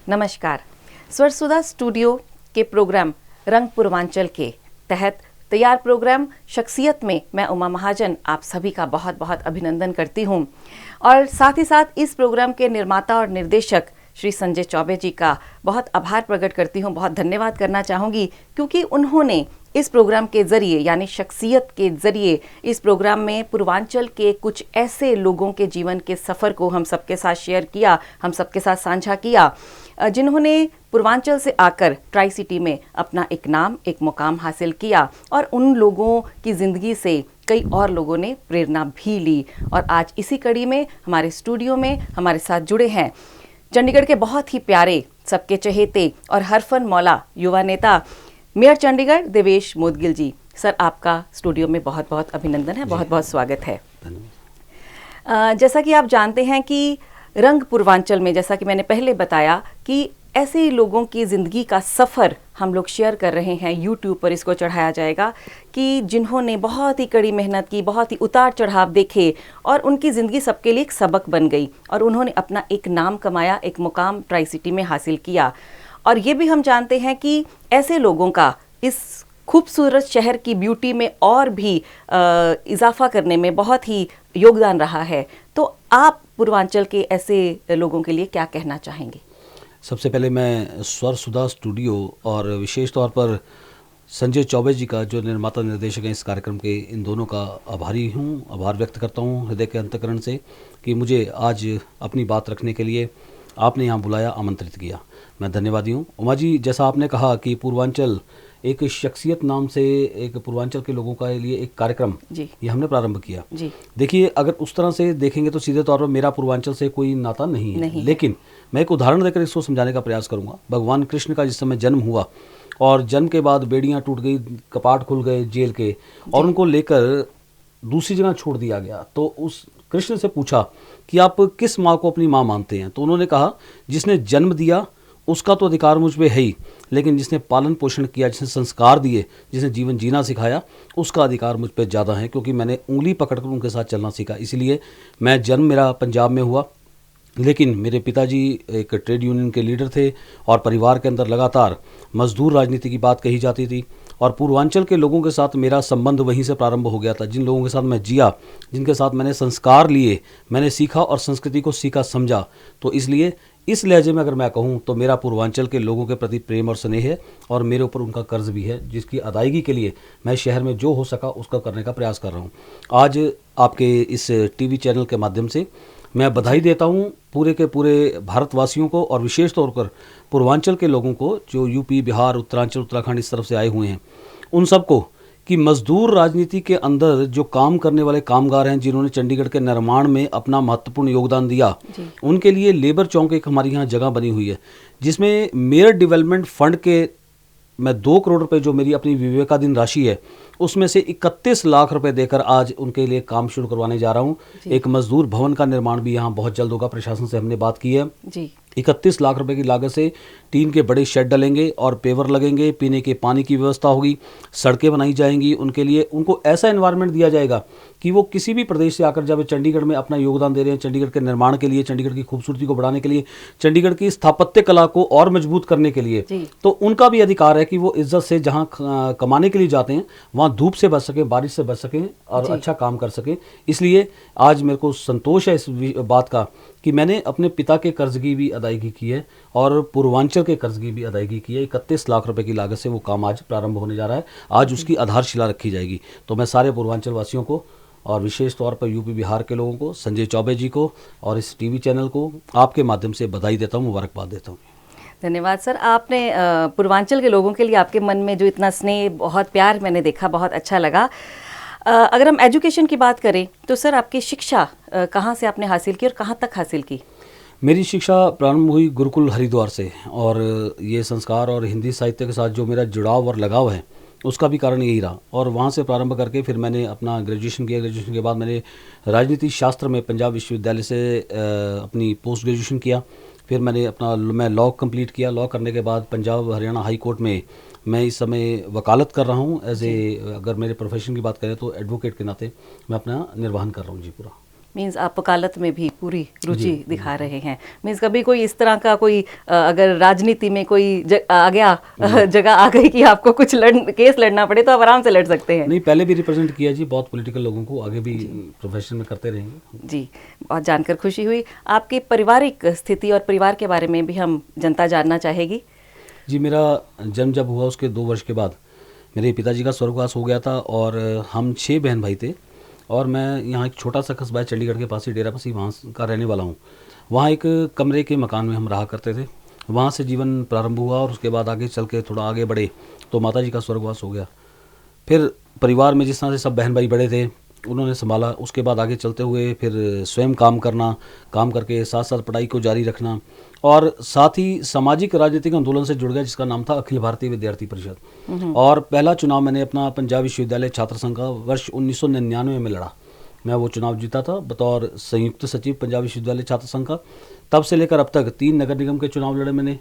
नमस्कार। स्वर सुधा स्टूडियो के प्रोग्राम रंग पूर्वांचल के तहत तैयार प्रोग्राम शख्सियत में मैं उमा महाजन आप सभी का बहुत बहुत अभिनंदन करती हूँ और साथ ही साथ इस प्रोग्राम के निर्माता और निर्देशक श्री संजय चौबे जी का बहुत आभार प्रकट करती हूँ, बहुत धन्यवाद करना चाहूँगी क्योंकि उन्होंने इस प्रोग्राम के ज़रिए यानी शख्सियत के ज़रिए इस प्रोग्राम में पूर्वांचल के कुछ ऐसे लोगों के जीवन के सफ़र को हम सबके साथ शेयर किया, हम सबके साथ साझा किया जिन्होंने पूर्वांचल से आकर ट्राई सिटी में अपना एक नाम, एक मुकाम हासिल किया और उन लोगों की ज़िंदगी से कई और लोगों ने प्रेरणा भी ली। और आज इसी कड़ी में हमारे स्टूडियो में हमारे साथ जुड़े हैं चंडीगढ़ के बहुत ही प्यारे, सबके चहेते और हरफन मौला युवा नेता मेयर चंडीगढ़ देवेश मोदगिल जी। सर, आपका स्टूडियो में बहुत बहुत अभिनंदन है, बहुत बहुत स्वागत है। जैसा कि आप जानते हैं कि रंग पूर्वांचल में, जैसा कि मैंने पहले बताया कि ऐसे लोगों की ज़िंदगी का सफ़र हम लोग शेयर कर रहे हैं, यूट्यूब पर इसको चढ़ाया जाएगा कि जिन्होंने बहुत ही कड़ी मेहनत की, बहुत ही उतार चढ़ाव देखे और उनकी ज़िंदगी सबके लिए एक सबक बन गई और उन्होंने अपना एक नाम कमाया, एक मुकाम ट्राई सिटी में हासिल किया। और ये भी हम जानते हैं कि ऐसे लोगों का इस खूबसूरत शहर की ब्यूटी में और भी इजाफा करने में बहुत ही योगदान रहा है। तो आप पूर्वांचल के ऐसे लोगों के लिए क्या कहना चाहेंगे? सबसे पहले मैं स्वर सुधा स्टूडियो और विशेष तौर पर संजय चौबे जी का, जो निर्माता निर्देशक हैं इस कार्यक्रम के, इन दोनों का आभारी हूँ, आभार व्यक्त करता हूँ हृदय के अंतःकरण से कि मुझे आज अपनी बात रखने के लिए आपने यहाँ बुलाया, आमंत्रित किया। मैं धन्यवादी हूँ। उमा जी, जैसा आपने कहा कि पूर्वांचल एक शख्सियत नाम से एक पूर्वांचल के लोगों का लिए एक कार्यक्रम ये हमने प्रारंभ किया। देखिए, अगर उस तरह से देखेंगे तो सीधे तौर पर मेरा पूर्वांचल से कोई नाता नहीं है, लेकिन मैं एक उदाहरण देकर इसको समझाने का प्रयास करूंगा। भगवान कृष्ण का जिस समय जन्म हुआ और जन्म के बाद बेड़ियां टूट गई, कपाट खुल गए जेल के और उनको लेकर दूसरी जगह छोड़ दिया गया, तो उस कृष्ण से पूछा कि आप किस माँ को अपनी माँ मानते हैं? तो उन्होंने कहा, जिसने जन्म दिया उसका तो अधिकार मुझ पे है ही, लेकिन जिसने पालन पोषण किया, जिसने संस्कार दिए, जिसने जीवन जीना सिखाया, उसका अधिकार मुझ पे ज़्यादा है, क्योंकि मैंने उंगली पकड़कर उनके साथ चलना सीखा। इसलिए मैं जन्म मेरा पंजाब में हुआ, लेकिन मेरे पिताजी एक ट्रेड यूनियन के लीडर थे और परिवार के अंदर लगातार मजदूर राजनीति की बात कही जाती थी और पूर्वांचल के लोगों के साथ मेरा संबंध वहीं से प्रारंभ हो गया था। जिन लोगों के साथ मैं जिया, जिनके साथ मैंने संस्कार लिए, मैंने सीखा और संस्कृति को सीखा समझा, तो इसलिए इस लहजे में अगर मैं कहूँ तो मेरा पूर्वांचल के लोगों के प्रति प्रेम और स्नेह है और मेरे ऊपर उनका कर्ज भी है, जिसकी अदायगी के लिए मैं शहर में जो हो सका उसका करने का प्रयास कर रहा हूँ। आज आपके इस टीवी चैनल के माध्यम से मैं बधाई देता हूँ पूरे के पूरे भारतवासियों को और विशेष तौर पर पूर्वांचल के लोगों को, जो यूपी, बिहार, उत्तरांचल, उत्तराखंड इस तरफ से आए हुए हैं, उन सबको कि मजदूर राजनीति के अंदर जो काम करने वाले कामगार हैं, जिन्होंने चंडीगढ़ के निर्माण में अपना महत्वपूर्ण योगदान दिया, उनके लिए लेबर चौक एक हमारे यहाँ जगह बनी हुई है, जिसमें मेयर डेवलपमेंट फंड के मैं 2 करोड़ रुपए जो मेरी अपनी विवेकाधीन राशि है उसमें से 31 लाख रुपए देकर आज उनके लिए काम शुरू करवाने जा रहा हूँ। एक मजदूर भवन का निर्माण भी यहाँ बहुत जल्द होगा, प्रशासन से हमने बात की है। 31 लाख रुपए की लागत से टीन के बड़े शेड डलेंगे और पेवर लगेंगे, पीने के पानी की व्यवस्था होगी, सड़कें बनाई जाएंगी उनके लिए। उनको ऐसा एनवायरनमेंट दिया जाएगा कि वो किसी भी प्रदेश से आकर जब चंडीगढ़ में अपना योगदान दे रहे हैं, चंडीगढ़ के निर्माण के लिए, चंडीगढ़ की खूबसूरती को बढ़ाने के लिए, चंडीगढ़ की स्थापत्य कला को और मजबूत करने के लिए, तो उनका भी अधिकार है कि वो इज्जत से जहाँ कमाने के लिए जाते हैं वहाँ धूप से बच सकें, बारिश से बच सकें और अच्छा काम कर सकें। इसलिए आज मेरे को संतोष है इस बात का कि मैंने अपने पिता के कर्ज की भी अदायगी की है और पूर्वांचल के कर्ज की भी अदायगी की है। 31 लाख रुपए की लागत से वो काम आज प्रारंभ होने जा रहा है, आज उसकी आधारशिला रखी जाएगी। तो मैं सारे पूर्वांचल वासियों को और विशेष तौर पर यूपी बिहार के लोगों को, संजय चौबे जी को और इस टीवी चैनल को आपके माध्यम से बधाई देता हूँ, मुबारकबाद देता हूँ। धन्यवाद सर। आपने पूर्वांचल के लोगों के लिए आपके मन में जो इतना स्नेह, बहुत प्यार मैंने देखा, बहुत अच्छा लगा। अगर हम एजुकेशन की बात करें तो सर आपकी शिक्षा कहाँ से आपने हासिल की और कहाँ तक हासिल की? मेरी शिक्षा प्रारंभ हुई गुरुकुल हरिद्वार से, और ये संस्कार और हिंदी साहित्य के साथ जो मेरा जुड़ाव और लगाव है उसका भी कारण यही रहा। और वहाँ से प्रारंभ करके फिर मैंने अपना ग्रेजुएशन किया। ग्रेजुएशन के बाद मैंने राजनीति शास्त्र में पंजाब विश्वविद्यालय से अपनी पोस्ट ग्रेजुएशन किया। फिर मैं लॉ कंप्लीट किया। लॉ करने के बाद पंजाब हरियाणा हाई कोर्ट में मैं इस समय वकालत कर रहा हूँ। अगर मेरे प्रोफेशन की बात करें तो एडवोकेट के नाते मैं अपना निर्वहन कर रहा हूँ जी पूरा। मीन्स आप वकालत में भी पूरी रुचि दिखा रहे हैं। मीन्स कभी कोई इस तरह का अगर राजनीति में कोई जगह आ गई कि आपको कुछ केस लड़ना पड़े तो आप आराम से लड़ सकते हैं? नहीं, पहले भी रिप्रेजेंट किया जी बहुत पॉलिटिकल लोगों को, आगे भी प्रोफेशन में करते रहेंगे जी। बहुत जानकर खुशी हुई। आपकी पारिवारिक स्थिति और परिवार के बारे में भी हम जनता जानना चाहेगी। जी, मेरा जन्म जब हुआ उसके 2 वर्ष के बाद मेरे पिताजी का स्वर्गवास हो गया था, और हम 6 बहन भाई थे। और मैं यहाँ एक छोटा सा कस्बा है चंडीगढ़ के पास ही, डेराबस्सी, वहाँ का रहने वाला हूँ। वहाँ एक कमरे के मकान में हम रहा करते थे। वहाँ से जीवन प्रारंभ हुआ, और उसके बाद आगे चल के थोड़ा आगे बढ़े तो माताजी का स्वर्गवास हो गया। फिर परिवार में जिस तरह से सब बहन भाई बड़े थे उन्होंने संभाला। उसके बाद आगे चलते हुए फिर स्वयं काम करके साथ साथ पढ़ाई को जारी रखना, और साथ ही सामाजिक राजनीतिक आंदोलन से जुड़ गया जिसका नाम था अखिल भारतीय विद्यार्थी परिषद। और पहला चुनाव मैंने अपना पंजाब विश्वविद्यालय छात्र संघ का वर्ष 1999 में लड़ा। मैं वो चुनाव जीता था बतौर संयुक्त सचिव पंजाब विश्वविद्यालय छात्र संघ का। तब से लेकर अब तक 3 नगर निगम के चुनाव लड़े मैंने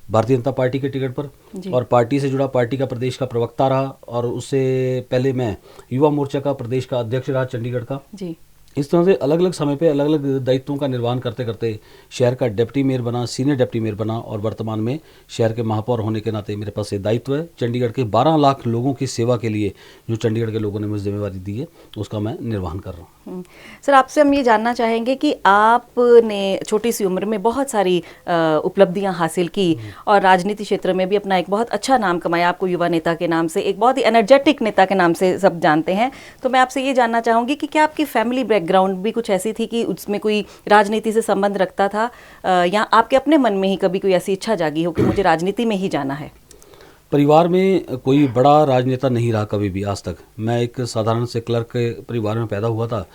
भारतीय जनता पार्टी के टिकट पर, और पार्टी से जुड़ा पार्टी का प्रदेश का प्रवक्ता रहा, और उससे पहले मैं युवा मोर्चा का प्रदेश का अध्यक्ष रहा चंडीगढ़ का जी। इस तरह से अलग अलग समय पे अलग अलग दायित्वों का निर्वहन करते करते शहर का डिप्टी मेयर बना, सीनियर डिप्टी मेयर बना, और वर्तमान में शहर के महापौर होने के नाते मेरे पास ये दायित्व है। चंडीगढ़ के 12 लाख लोगों की सेवा के लिए जो चंडीगढ़ के लोगों ने मुझे जिम्मेवारी दी है उसका मैं निर्वहन कर रहा हूँ। सर, आपसे हम ये जानना चाहेंगे कि आपने छोटी सी उम्र में बहुत सारी उपलब्धियां हासिल की और राजनीति क्षेत्र में भी अपना एक बहुत अच्छा नाम कमाया। आपको युवा नेता के नाम से, एक बहुत ही एनर्जेटिक नेता के नाम से सब जानते हैं। तो मैं आपसे ये जानना चाहूँगी कि क्या आपकी फैमिली बैकग्राउंड भी कुछ ऐसी थी कि उसमें कोई राजनीति से संबंध रखता था, या आपके अपने मन में ही कभी कोई ऐसी इच्छा जागी हो कि मुझे राजनीति में ही जाना है? परिवार में कोई बड़ा राजनेता नहीं रहा कभी भी आज तक। मैं एक साधारण से क्लर्क के परिवार में पैदा हुआ था।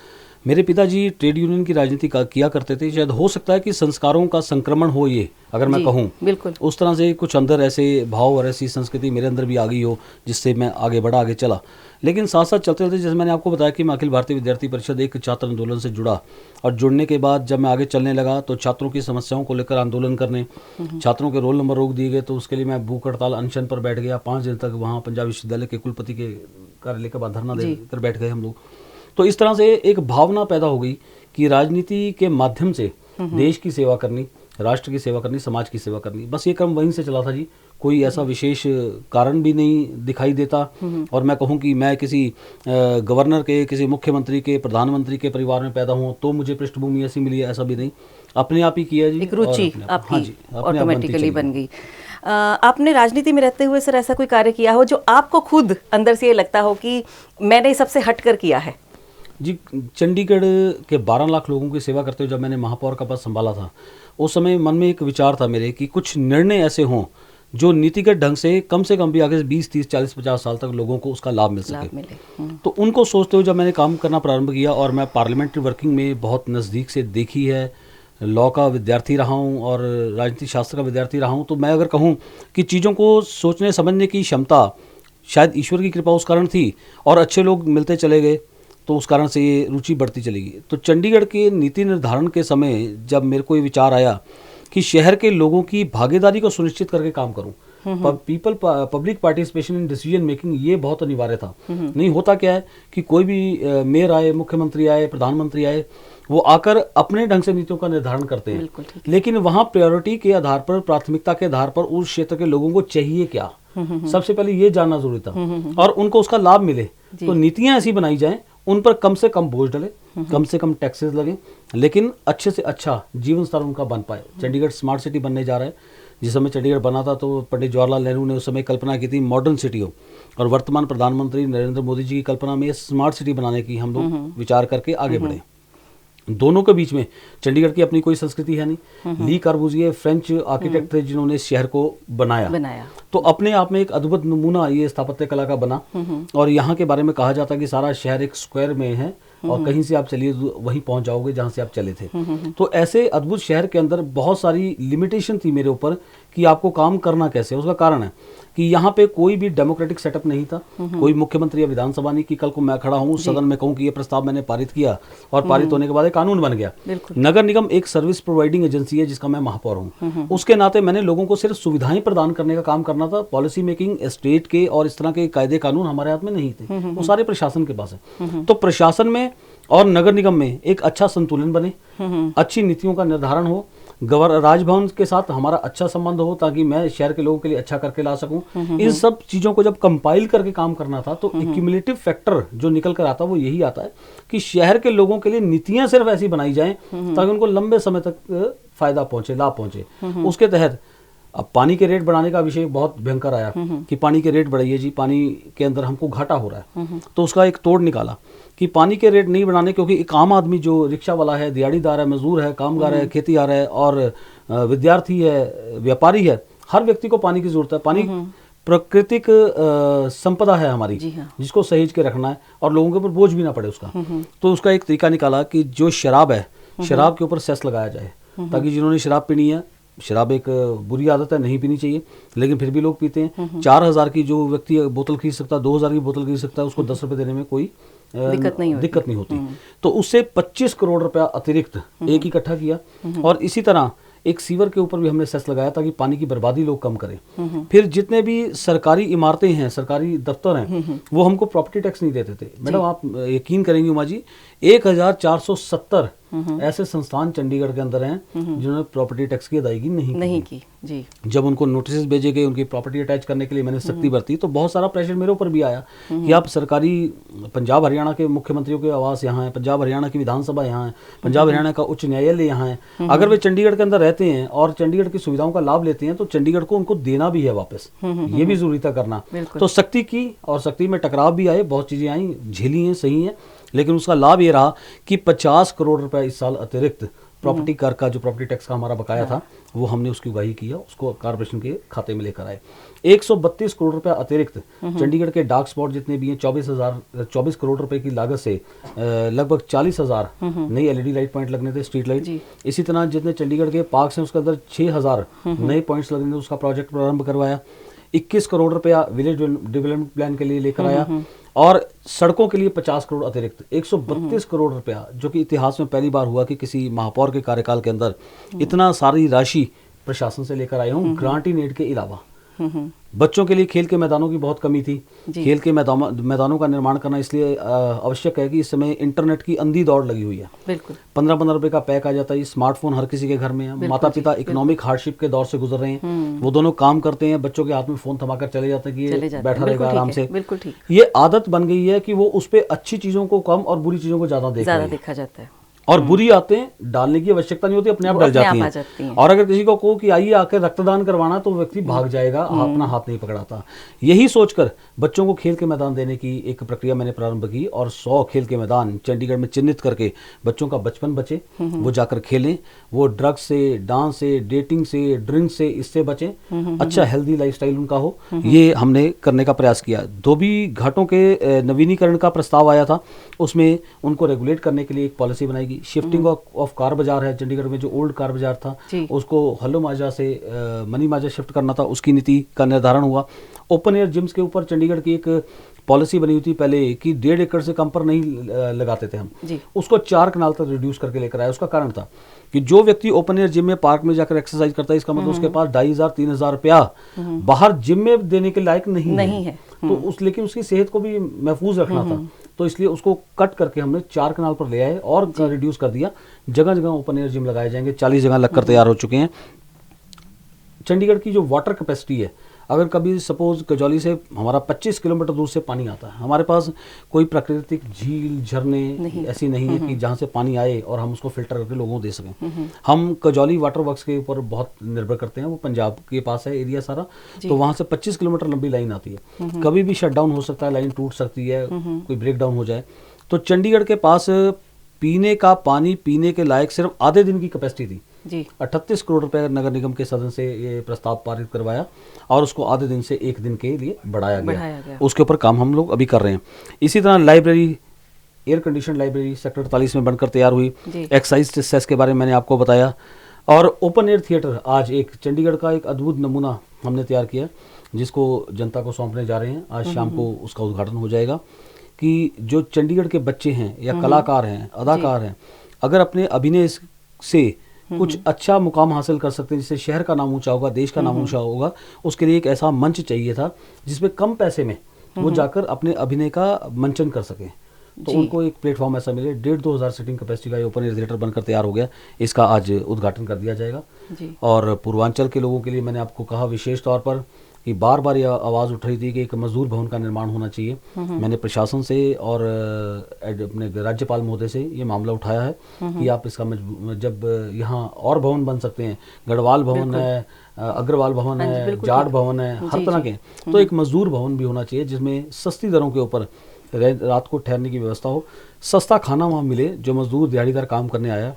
मेरे पिताजी ट्रेड यूनियन की राजनीति किया करते थे। शायद हो सकता है कि संस्कारों का संक्रमण हो, ये अगर मैं कहूँ बिल्कुल उस तरह से कुछ अंदर ऐसे भाव और ऐसी संस्कृति मेरे अंदर भी आ गई हो जिससे मैं आगे चला। लेकिन साथ साथ चलते चलते जैसे मैंने आपको बताया कि मैं अखिल भारतीय विद्यार्थी परिषद एक छात्र आंदोलन से जुड़ा, और जुड़ने के बाद जब मैं आगे चलने लगा तो छात्रों की समस्याओं को लेकर आंदोलन करने, छात्रों के रोल नंबर रोक दिए गए तो उसके लिए मैं भूख हड़ताल अनशन पर बैठ गया। 5 दिन तक वहाँ पंजाब विश्वविद्यालय के कुलपति के कार्यालय के बाद धरना देकर बैठ गए हम लोग। तो इस तरह से एक भावना पैदा हो गई कि राजनीति के माध्यम से देश की सेवा करनी, राष्ट्र की सेवा करनी, समाज की सेवा करनी, बस ये क्रम वहीं से चला था जी। कोई ऐसा विशेष कारण भी नहीं दिखाई देता। और मैं कहूँ कि मैं किसी गवर्नर के, किसी मुख्यमंत्री के, प्रधानमंत्री के परिवार में पैदा हुआ तो मुझे पृष्ठभूमि ऐसी मिली है, ऐसा भी नहीं। अपने आप ही किया जी, एक रुचि आपकी ऑटोमेटिकली बन गई। आपने राजनीति में रहते हुए सर ऐसा कोई कार्य किया हो जो आपको खुद अंदर से ये लगता हो कि मैंने सबसे हटकर किया है? जी, चंडीगढ़ के 12 लाख लोगों की सेवा करते हुए जब मैंने महापौर का पद संभाला था, उस समय मन में एक विचार था मेरे कि कुछ निर्णय ऐसे हों जो नीतिगत ढंग से कम भी आगे 20, 30, 40, 50 साल तक लोगों को उसका लाभ मिल सके। तो उनको सोचते हुए जब मैंने काम करना प्रारंभ किया, और मैं पार्लियामेंट्री वर्किंग में बहुत नज़दीक से देखी है, लॉ का विद्यार्थी रहा हूँ और राजनीतिक शास्त्र का विद्यार्थी रहा हूँ, तो मैं अगर कहूँ कि चीज़ों को सोचने समझने की क्षमता शायद ईश्वर की कृपा उस कारण थी, और अच्छे लोग मिलते चले गए तो उस कारण से ये रुचि बढ़ती चली गई। तो चंडीगढ़ के नीति निर्धारण के समय जब मेरे को ये विचार आया कि शहर के लोगों की भागीदारी को सुनिश्चित करके काम करूं, public participation in decision making, ये बहुत अनिवार्य था। नहीं होता क्या है कि कोई भी मेयर आए, मुख्यमंत्री आए, प्रधानमंत्री आए, वो आकर अपने ढंग से नीतियों का निर्धारण करते हैं, लेकिन वहाँ प्रायोरिटी के आधार पर, प्राथमिकता के आधार पर उस क्षेत्र के लोगों को चाहिए क्या, सबसे पहले ये जानना जरूरी था, और उनको उसका लाभ मिले। तो नीतियां ऐसी बनाई जाएं, उन पर कम से कम बोझ डले, कम से कम टैक्सेस लगे, लेकिन अच्छे से अच्छा जीवन स्तर उनका बन पाए। चंडीगढ़ स्मार्ट सिटी बनने जा रहा है। जिस समय चंडीगढ़ बना था तो पंडित जवाहरलाल नेहरू ने उस समय कल्पना की थी मॉडर्न सिटी हो, और वर्तमान प्रधानमंत्री नरेंद्र मोदी जी की कल्पना में स्मार्ट सिटी बनाने की हम लोग विचार करके आगे बढ़े। दोनों के बीच में चंडीगढ़ की अपनी कोई संस्कृति है नहीं। ली कार्बूजिए फ्रेंच आर्किटेक्ट थे जिन्होंने इस शहर को बनाया, तो अपने आप में एक अद्भुत नमूना ये स्थापत्य कला का बना। और यहाँ के बारे में कहा जाता है कि सारा शहर एक स्क्वायर में है, और कहीं से आप चलिए तो वहीं पहुंच जाओगे जहां से आप चले थे। तो ऐसे अद्भुत शहर के अंदर बहुत सारी लिमिटेशन थी मेरे ऊपर कि आपको काम करना कैसे है। उसका कारण है कि यहाँ पे कोई भी डेमोक्रेटिक सेटअप नहीं था, कोई मुख्यमंत्री या विधानसभा नहीं कि कल को मैं खड़ा हूँ सदन में कहूँ कि ये प्रस्ताव मैंने पारित किया और पारित होने के बाद एक कानून बन गया। नगर निगम एक सर्विस प्रोवाइडिंग एजेंसी है जिसका मैं महापौर हूँ। उसके नाते मैंने लोगों को सिर्फ सुविधाएं प्रदान करने का काम करना था। पॉलिसी मेकिंग स्टेट के और इस तरह के कायदे कानून हमारे हाथ में नहीं थे, वो सारे प्रशासन के पास है। तो प्रशासन में और नगर निगम में एक अच्छा संतुलन बने, अच्छी नीतियों का निर्धारण हो, राजभवन के साथ हमारा अच्छा संबंध हो ताकि मैं शहर के लोगों के लिए अच्छा करके ला सकूं। इन सब चीजों को जब कंपाइल करके काम करना था तो एक्यूमुलेटिव फैक्टर जो निकल कर आता है वो यही आता है कि शहर के लोगों के लिए नीतियां सिर्फ ऐसी बनाई जाएं ताकि उनको लंबे समय तक फायदा पहुंचे, लाभ पहुंचे। उसके तहत अब पानी के रेट बढ़ाने का विषय बहुत भयंकर आया कि पानी के रेट बढ़ाइए जी, पानी के अंदर हमको घाटा हो रहा है। तो उसका एक तोड़ निकाला कि पानी के रेट नहीं बढ़ाने, क्योंकि एक आम आदमी जो रिक्शा वाला है, दिहाड़ीदार है, मजदूर है, कामगार है, खेतीहार है और विद्यार्थी है, व्यापारी है, हर व्यक्ति को पानी की जरूरत है। पानी प्राकृतिक संपदा है हमारी, जिसको सहेज के रखना है और लोगों के ऊपर बोझ भी ना पड़े उसका। तो उसका एक तरीका निकाला कि जो शराब है, शराब के ऊपर सेस लगाया जाए ताकि जिन्होंने शराब पीनी है, शराब एक बुरी आदत है, नहीं पीनी चाहिए, लेकिन फिर भी लोग पीते हैं। 4,000 की जो व्यक्ति बोतल खरीद सकता है, 2,000 की बोतल खरीद सकता है, उसको 10 रुपए देने में कोई दिक्कत नहीं होती। तो उससे 25 करोड़ रुपया अतिरिक्त एक इकट्ठा किया और इसी तरह एक सीवर के ऊपर भी हमने सेस लगाया ताकि पानी की बर्बादी लोग कम करें। फिर जितने भी सरकारी इमारतें हैं, सरकारी दफ्तर हैं, वो हमको प्रॉपर्टी टैक्स नहीं देते थे। मैडम आप यकीन करेंगी उमा जी, 1470 ऐसे संस्थान चंडीगढ़ के अंदर हैं जिन्होंने प्रॉपर्टी टैक्स की अदायगी नहीं की जी। जब उनको नोटिस भेजे गए उनकी प्रॉपर्टी अटैच करने के लिए, मैंने सख्ती बरती तो बहुत सारा प्रेशर मेरे ऊपर भी आया कि आप सरकारी, पंजाब हरियाणा के मुख्यमंत्रियों के आवास यहाँ है, पंजाब हरियाणा की विधानसभा यहाँ है, पंजाब हरियाणा का उच्च न्यायालय यहाँ है, अगर वे चंडीगढ़ के अंदर रहते हैं और चंडीगढ़ की सुविधाओं का लाभ लेते हैं तो चंडीगढ़ को उनको देना भी है वापस, ये भी जरूरी था करना। तो सख्ती की और सख्ती में टकराव भी आए, बहुत चीजें आई, झेली हैं, सही है, लेकिन उसका लाभ ये रहा कि 50 करोड़ रुपए इस साल अतिरिक्त प्रॉपर्टी कर का, जो प्रॉपर्टी टैक्स का हमारा बकाया था, वो हमने उसकी उगाही किया, उसको कॉर्पोरेशन के खाते में लेकर आए। 132 करोड़ रुपए अतिरिक्त चंडीगढ़ के डार्क स्पॉट जितने भी हैं, 24 करोड़ रुपए की लागत से लगभग 40,000 नई एलईडी लाइट पॉइंट लगने थे, स्ट्रीट लाइट। इसी तरह जितने चंडीगढ़ के पार्क्स हैं उसके अंदर 6,000 नए पॉइंट्स लगने थे, उसका प्रोजेक्ट प्रारंभ करवाया। 21 करोड़ रुपया विलेज डेवलपमेंट प्लान के लिए लेकर आया और सड़कों के लिए 50 करोड़ अतिरिक्त, 132 करोड़ रुपया, जो कि इतिहास में पहली बार हुआ कि किसी महापौर के कार्यकाल के अंदर इतना सारी राशि प्रशासन से लेकर आया हूँ, ग्रांट इन एड के अलावा। बच्चों के लिए खेल के मैदानों की बहुत कमी थी, खेल के मैदानों का निर्माण करना इसलिए आवश्यक है कि इस समय इंटरनेट की अंधी दौड़ लगी हुई है। बिल्कुल 15-15 रुपए का पैक आ जाता है, स्मार्टफोन हर किसी के घर में है, माता पिता इकोनॉमिक हार्डशिप के दौर से गुजर रहे हैं, वो दोनों काम करते हैं, बच्चों के हाथ में फोन थमाकर चले जाते हैं कि ये बैठा रहेगा आराम से। बिल्कुल ठीक, ये आदत बन गई है कि वो उस पर अच्छी चीजों को कम और बुरी चीजों को ज्यादा देखा जाता है और बुरी आदतें डालने की आवश्यकता नहीं होती, अपने आप डल जाती हैं। और अगर किसी को कहो कि आइए आकर रक्तदान करवाना तो व्यक्ति भाग जाएगा, अपना हाथ नहीं पकड़ाता। यही सोचकर बच्चों को खेल के मैदान देने की एक प्रक्रिया मैंने प्रारंभ की और 100 खेल के मैदान चंडीगढ़ में चिन्हित करके बच्चों का बचपन बचे, वो जाकर खेलें, वो ड्रग्स से, डांस से, डेटिंग से, ड्रिंक से, इससे बचें, अच्छा हेल्दी लाइफस्टाइल उनका हो, ये हमने करने का प्रयास किया। धोबी घाटों के नवीनीकरण का प्रस्ताव आया था, उसमें उनको रेगुलेट करने के लिए एक पॉलिसी बनाई गई। शिफ्टिंग ऑफ कार बाजार है चंडीगढ़ में, जो ओल्ड कार बाजार था उसको हल्लो माजा से मनी माजा शिफ्ट करना था, उसकी नीति का निर्धारण हुआ। ओपन एयर जिम्स के ऊपर चंडीगढ़ की एक पॉलिसी बनी हुई थी पहले कि 1.5 एकड़ से कम पर नहीं लगाते थे हम, उसको 4 कनाल तक रिड्यूस करके लेकर आया। उसका कारण था कि जो व्यक्ति ओपन एयर जिम में, पार्क में जाकर एक्सरसाइज करता है, इसका मतलब उसके पास 2,500-3,000 रुपया बाहर जिम में देने के लायक नहीं है। तो लेकिन उसकी सेहत को भी महफूज रखना था, तो इसलिए उसको कट करके हमने 4 कनाल पर ले आए और रिड्यूस कर दिया। जगह जगह ओपन एयर जिम लगाए जाएंगे, 40 जगह लगकर तैयार हो चुके हैं। चंडीगढ़ की जो वाटर कैपेसिटी है, अगर कभी सपोज कजौली से हमारा 25 किलोमीटर दूर से पानी आता है, हमारे पास कोई प्राकृतिक झील, झरने ऐसी नहीं है कि जहाँ से पानी आए और हम उसको फिल्टर करके लोगों को दे सकें। हम कजौली वाटर वर्क्स के ऊपर बहुत निर्भर करते हैं, वो पंजाब के पास है एरिया सारा, तो वहाँ से 25 किलोमीटर लंबी लाइन आती है, कभी भी शट डाउन हो सकता है, लाइन टूट सकती है, कोई ब्रेक डाउन हो जाए। तो चंडीगढ़ के पास पीने का पानी पीने के लायक सिर्फ आधे दिन की कैपेसिटी थी जी। 38 करोड़ रुपए नगर निगम के सदन से ये प्रस्ताव पारित करवाया और उसको आधे दिन से 1 दिन के लिए बढ़ाया गया। उसके ऊपर काम हम लोग अभी कर रहे हैं। इसी तरह library air condition library sector 48 में बनकर तैयार हुई। जी। एक्साइज सेस के बारे में मैंने आपको बताया, और ओपन एयर थिएटर आज एक चंडीगढ़ का एक अद्भुत नमूना हमने तैयार किया, जिसको जनता को सौंपने जा रहे हैं। आज शाम को उसका उद्घाटन हो जाएगा कि जो चंडीगढ़ के बच्चे हैं या कलाकार हैं, अदाकार हैं, अगर अपने अभिनय से कुछ अच्छा मुकाम हासिल कर सकते हैं, जिससे शहर का नाम ऊंचा होगा, देश का नाम ऊंचा होगा, उसके लिए एक ऐसा मंच चाहिए था जिसमें कम पैसे में वो जाकर अपने अभिनय का मंचन कर सकें। तो उनको एक प्लेटफॉर्म ऐसा मिले। 1,500-2 हज़ार सीटिंग कैपेसिटी का ये ओपन एयर थिएटर बनकर तैयार हो गया। इसका आज उद्घाटन कर दिया जाएगा। जी। और पूर्वांचल के लोगों के लिए मैंने आपको कहा विशेष तौर पर कि बार बार यह आवाज़ उठ रही थी कि एक मजदूर भवन का निर्माण होना चाहिए। मैंने प्रशासन से और अपने राज्यपाल महोदय से ये मामला उठाया है कि आप इसका जब यहाँ और भवन बन सकते हैं, गढ़वाल भवन है, अग्रवाल भवन है, जाट भवन है, हर तरह के, तो एक मजदूर भवन भी होना चाहिए जिसमें सस्ती दरों के ऊपर रात को ठहरने की व्यवस्था हो, सस्ता खाना वहाँ मिले। जो मजदूर दिहाड़ीदार काम करने आया,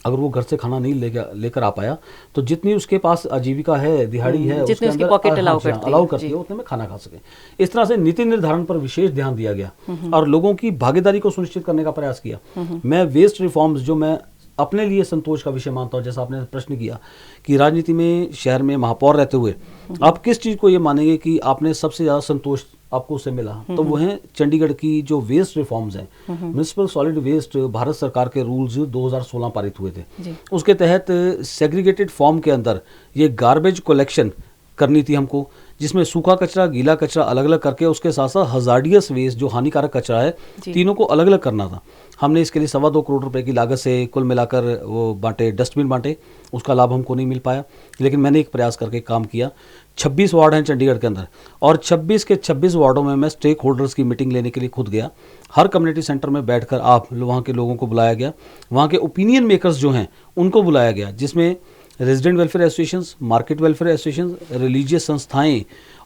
अगर वो घर से खाना नहीं लेकर आ पाया, तो जितनी उसके पास आजीविका है, दिहाड़ी है, उसके अंदर अलाउ करती है, उतने में खाना खा सके। इस तरह से नीति निर्धारण पर विशेष ध्यान दिया गया और लोगों की भागीदारी को सुनिश्चित करने का प्रयास किया। मैं वेस्ट रिफॉर्म्स, जो मैं अपने लिए संतोष का विषय मानता हूँ, जैसा आपने प्रश्न किया कि राजनीति में शहर में महापौर रहते हुए आप किस चीज़ को ये मानेंगे कि आपने सबसे ज़्यादा संतोष आपको उससे मिला, तो वो है चंडीगढ़ की जो वेस्ट रिफॉर्म्स हैं। म्युनिसिपल सॉलिड वेस्ट भारत सरकार के रूल्स 2016 पारित हुए थे। उसके तहत सेग्रीगेटेड फॉर्म के अंदर ये गार्बेज कलेक्शन करनी थी हमको, जिसमें सूखा कचरा, गीला कचरा अलग अलग करके, उसके साथ साथ हजार्डियस वेस्ट जो हानिकारक कचरा है, तीनों को अलग अलग करना था। हमने इसके लिए 2.25 करोड़ रुपए की लागत से कुल मिलाकर वो बांटे, डस्टबिन बांटे। उसका लाभ हमको नहीं मिल पाया, लेकिन मैंने एक प्रयास करके काम किया। 26 वार्ड हैं चंडीगढ़ के अंदर, और 26 के 26 वार्डों में मैं स्टेक होल्डर्स की मीटिंग लेने के लिए खुद गया। हर कम्युनिटी सेंटर में बैठकर वहाँ के लोगों को बुलाया गया, वहाँ के ओपिनियन मेकर्स जो हैं उनको बुलाया गया, जिसमें resident welfare associations, market welfare associations, religious संस्थाएं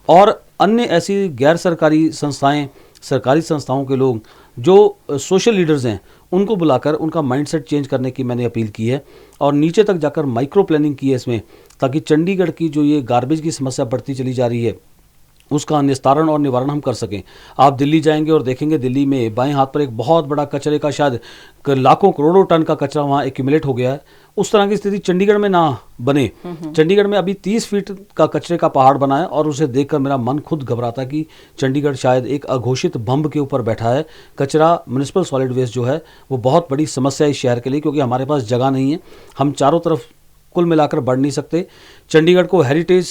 और अन्य ऐसी गैर सरकारी संस्थाएं, सरकारी संस्थाओं के लोग जो सोशल लीडर्स हैं, उनको बुलाकर उनका माइंडसेट चेंज करने की मैंने अपील की है और नीचे तक जाकर माइक्रो प्लानिंग की है इसमें, ताकि चंडीगढ़ की जो ये गार्बेज की समस्या बढ़ती चली जा रही है, उसका निस्तारण और निवारण हम कर सकें। आप दिल्ली जाएंगे और देखेंगे दिल्ली में बाएं हाथ पर एक बहुत बड़ा कचरे का, शायद लाखों करोड़ों टन का कचरा वहाँ एक्यूमुलेट हो गया है। उस तरह की स्थिति चंडीगढ़ में ना बने। चंडीगढ़ में अभी 30 फीट का कचरे का पहाड़ बना है और उसे देखकर मेरा मन खुद घबराता है कि चंडीगढ़ शायद एक अघोषित बम्ब के ऊपर बैठा है। कचरा, म्युनिसिपल सॉलिड वेस्ट जो है वो बहुत बड़ी समस्या है इस शहर के लिए, क्योंकि हमारे पास जगह नहीं है, हम चारों तरफ कुल मिलाकर बढ़ नहीं सकते। चंडीगढ़ को हेरिटेज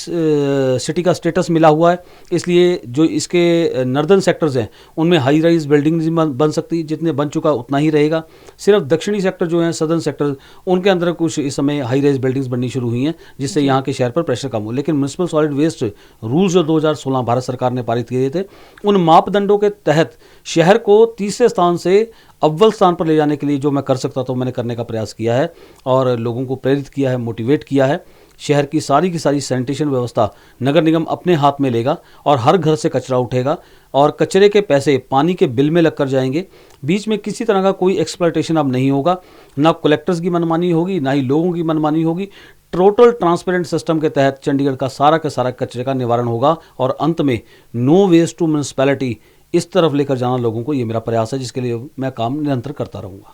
सिटी का स्टेटस मिला हुआ है, इसलिए जो इसके नॉर्दर्न सेक्टर्स हैं उनमें हाई राइज बिल्डिंग नहीं बन सकती, जितने बन चुका उतना ही रहेगा। सिर्फ दक्षिणी सेक्टर जो हैं, सदर्न सेक्टर, उनके अंदर कुछ इस समय हाई राइज बिल्डिंग्स बननी शुरू हुई हैं, जिससे यहाँ के शहर पर प्रेशर कम हो। लेकिन म्युनिसिपल सॉलिड वेस्ट रूल्स जो 2016 भारत सरकार ने पारित किए थे, उन मापदंडों के तहत शहर को तीसरे स्थान से अव्वल स्थान पर ले जाने के लिए जो मैं कर सकता था मैंने करने का प्रयास किया है और लोगों को प्रेरित किया है, मोटिवेट किया है। शहर की सारी सैनिटेशन व्यवस्था नगर निगम अपने हाथ में लेगा और हर घर से कचरा उठेगा और कचरे के पैसे पानी के बिल में लगकर जाएंगे। बीच में किसी तरह का कोई एक्सप्लॉयटेशन अब नहीं होगा, ना कलेक्टर्स की मनमानी होगी, ना ही लोगों की मनमानी होगी। टोटल ट्रांसपेरेंट सिस्टम के तहत चंडीगढ़ का सारा कचरे का निवारण होगा और अंत में नो वेस्ट टू म्युनिसिपैलिटी, इस तरफ लेकर जाना लोगों को, ये मेरा प्रयास है, जिसके लिए मैं काम निरंतर करता रहूँगा।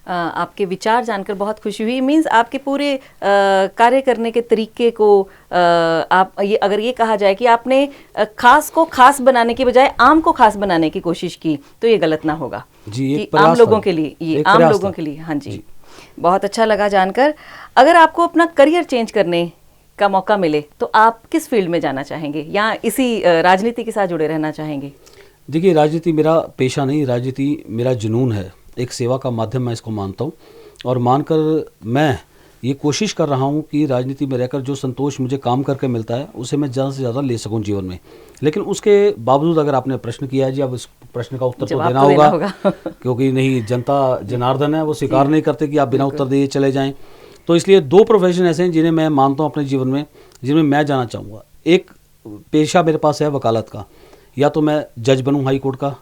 आपके विचार जानकर बहुत खुशी हुई। मीन्स आपके पूरे कार्य करने के तरीके को आप ये, अगर ये कहा जाए कि आपने खास को खास बनाने के बजाय आम को खास बनाने की कोशिश की, तो ये गलत ना होगा जी। कि आम लोगों के लिए, ये आम लोगों के लिए। हाँ जी, बहुत अच्छा लगा जानकर। अगर आपको अपना करियर चेंज करने का मौका मिले तो आप किस फील्ड में जाना चाहेंगे, या इसी राजनीति के साथ जुड़े रहना चाहेंगे? देखिए, राजनीति मेरा पेशा नहीं, राजनीति मेरा जुनून है, एक सेवा का माध्यम मैं इसको मानता हूँ। और मानकर मैं ये कोशिश कर रहा हूँ कि राजनीति में रहकर जो संतोष मुझे काम करके मिलता है उसे मैं ज़्यादा से ज़्यादा ले सकूँ जीवन में। लेकिन उसके बावजूद अगर आपने प्रश्न किया है जी, अब इस प्रश्न का उत्तर तो देना होगा क्योंकि नहीं, जनता जनार्दन है, वो स्वीकार नहीं करते कि आप बिना उत्तर दिए चले जाएँ। तो इसलिए 2 प्रोफेशन ऐसे हैं जिन्हें मैं मानता हूँ अपने जीवन में, जिनमें मैं जाना चाहूँगा। एक पेशा मेरे पास है वकालत का, या तो मैं जज बनूँ हाई कोर्ट का,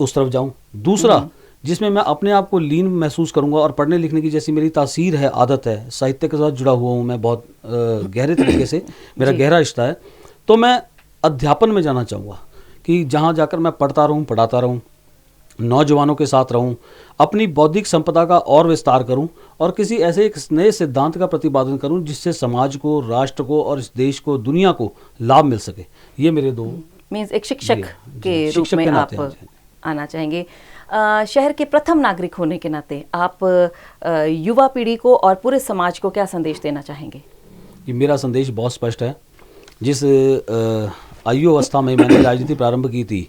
उस तरफ जाऊँ। दूसरा जिसमें मैं अपने आप को लीन महसूस करूंगा और पढ़ने लिखने की जैसी मेरी तासीर है, आदत है, साहित्य के साथ जुड़ा हुआ हूँ मैं बहुत गहरे तरीके से, मेरा गहरा रिश्ता है, तो मैं अध्यापन में जाना चाहूँगा कि जहाँ जाकर मैं पढ़ता रहूँ, पढ़ाता रहूँ नौजवानों के साथ रहूं, अपनी बौद्धिक संपदा का और विस्तार करूं और किसी ऐसे एक नए सिद्धांत का प्रतिपादन करूं जिससे समाज को, राष्ट्र को और इस देश को, दुनिया को लाभ मिल सके। ये मेरे दो मीन्स एक शिक्षक जी, के जी, रूप शिक्षक में के आप नाते, हाँ जी। आना चाहेंगे। शहर के प्रथम नागरिक होने के नाते आप युवा पीढ़ी को और पूरे समाज को क्या संदेश देना चाहेंगे? ये मेरा संदेश बहुत स्पष्ट है। जिस आयु अवस्था में मैंने राजनीति प्रारंभ की थी,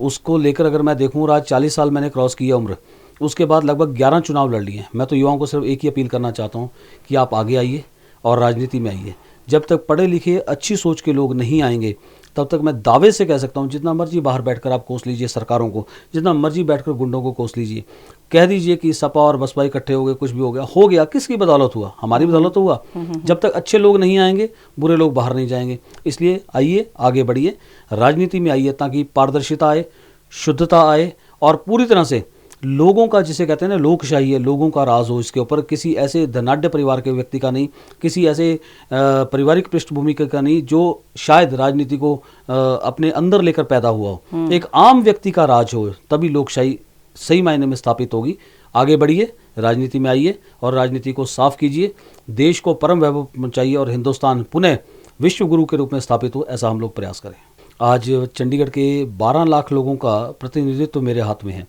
उसको लेकर अगर मैं देखूं, आज 40 साल मैंने क्रॉस किया उम्र, उसके बाद लगभग 11 चुनाव लड़ लिए। मैं तो युवाओं को सिर्फ एक ही अपील करना चाहता हूं कि आप आगे आइए और राजनीति में आइए। जब तक पढ़े लिखे अच्छी सोच के लोग नहीं आएंगे, तब तक मैं दावे से कह सकता हूं, जितना मर्जी बाहर बैठकर आप कोस लीजिए सरकारों को, जितना मर्जी बैठकर गुंडों को कोस लीजिए, कह दीजिए कि सपा और बसपा इकट्ठे हो गए, कुछ भी हो गया, किसकी बदौलत हुआ? हमारी बदौलत हुआ। जब तक अच्छे लोग नहीं आएंगे, बुरे लोग बाहर नहीं जाएंगे। इसलिए आइए, आगे बढ़िए, राजनीति में आइए, ताकि पारदर्शिता आए, शुद्धता आए और पूरी तरह से लोगों का, जिसे कहते हैं ना लोकशाही है, लोगों का राज हो इसके ऊपर, किसी ऐसे धनाढ्य परिवार के व्यक्ति का नहीं, किसी ऐसे पारिवारिक पृष्ठभूमि का नहीं जो शायद राजनीति को अपने अंदर लेकर पैदा हुआ हो। एक आम व्यक्ति का राज हो, तभी लोकशाही सही मायने में स्थापित होगी। आगे बढ़िए, राजनीति में आइए और राजनीति को साफ कीजिए, देश को परम वैभव पहुंचाइए और हिंदुस्तान पुनः विश्व गुरु के रूप में स्थापित हो, ऐसा हम लोग प्रयास करें। आज चंडीगढ़ के 12 लाख लोगों का प्रतिनिधित्व मेरे हाथ में है।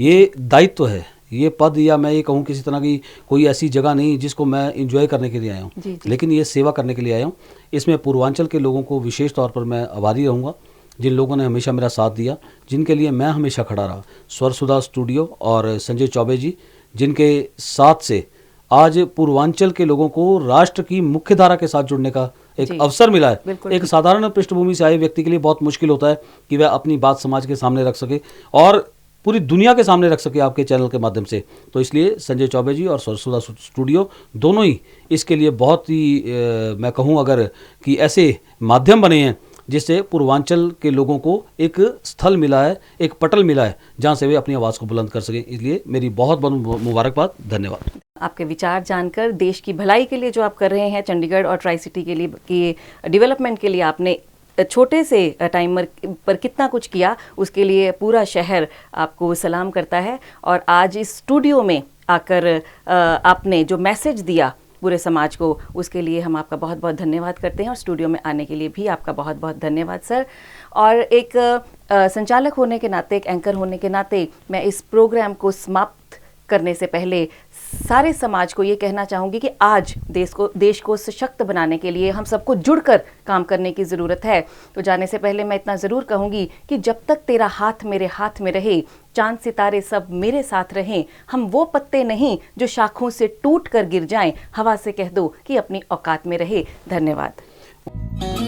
ये दायित्व है, ये पद, या मैं ये कहूँ किसी तरह की कोई ऐसी जगह नहीं जिसको मैं इंजॉय करने के लिए आया हूँ, लेकिन ये सेवा करने के लिए आया हूँ। इसमें पूर्वांचल के लोगों को विशेष तौर पर मैं आभारी रहूँगा, जिन लोगों ने हमेशा मेरा साथ दिया, जिनके लिए मैं हमेशा खड़ा रहा। स्वर सुधा स्टूडियो और संजय चौबे जी, जिनके साथ से आज पूर्वांचल के लोगों को राष्ट्र की मुख्य धारा के साथ जुड़ने का एक अवसर मिला है। एक साधारण पृष्ठभूमि से आए व्यक्ति के लिए बहुत मुश्किल होता है कि वह अपनी बात समाज के सामने रख सके और पूरी दुनिया के सामने रख सके आपके चैनल के माध्यम से। तो इसलिए संजय चौबे जी और स्वर सुधा स्टूडियो दोनों ही इसके लिए बहुत ही मैं कहूँ अगर कि ऐसे माध्यम बने हैं जिससे पूर्वांचल के लोगों को एक स्थल मिला है, एक पटल मिला है जहां से वे अपनी आवाज़ को बुलंद कर सकें। इसलिए मेरी बहुत बहुत मुबारकबाद, धन्यवाद। आपके विचार जानकर, देश की भलाई के लिए जो आप कर रहे हैं, चंडीगढ़ और ट्राई सिटी के लिए की डेवलपमेंट के लिए आपने छोटे से टाइम पर कितना कुछ किया, उसके लिए पूरा शहर आपको सलाम करता है। और आज इस स्टूडियो में आकर आपने जो मैसेज दिया पूरे समाज को, उसके लिए हम आपका बहुत बहुत धन्यवाद करते हैं और स्टूडियो में आने के लिए भी आपका बहुत बहुत धन्यवाद सर। और एक संचालक होने के नाते, एक एंकर होने के नाते, मैं इस प्रोग्राम को समाप्त करने से पहले सारे समाज को ये कहना चाहूँगी कि आज देश को सशक्त बनाने के लिए हम सबको जुड़कर काम करने की ज़रूरत है। तो जाने से पहले मैं इतना ज़रूर कहूँगी कि जब तक तेरा हाथ मेरे हाथ में रहे, चांद सितारे सब मेरे साथ रहें, हम वो पत्ते नहीं जो शाखों से टूट कर गिर जाएं, हवा से कह दो कि अपनी औकात में रहे। धन्यवाद।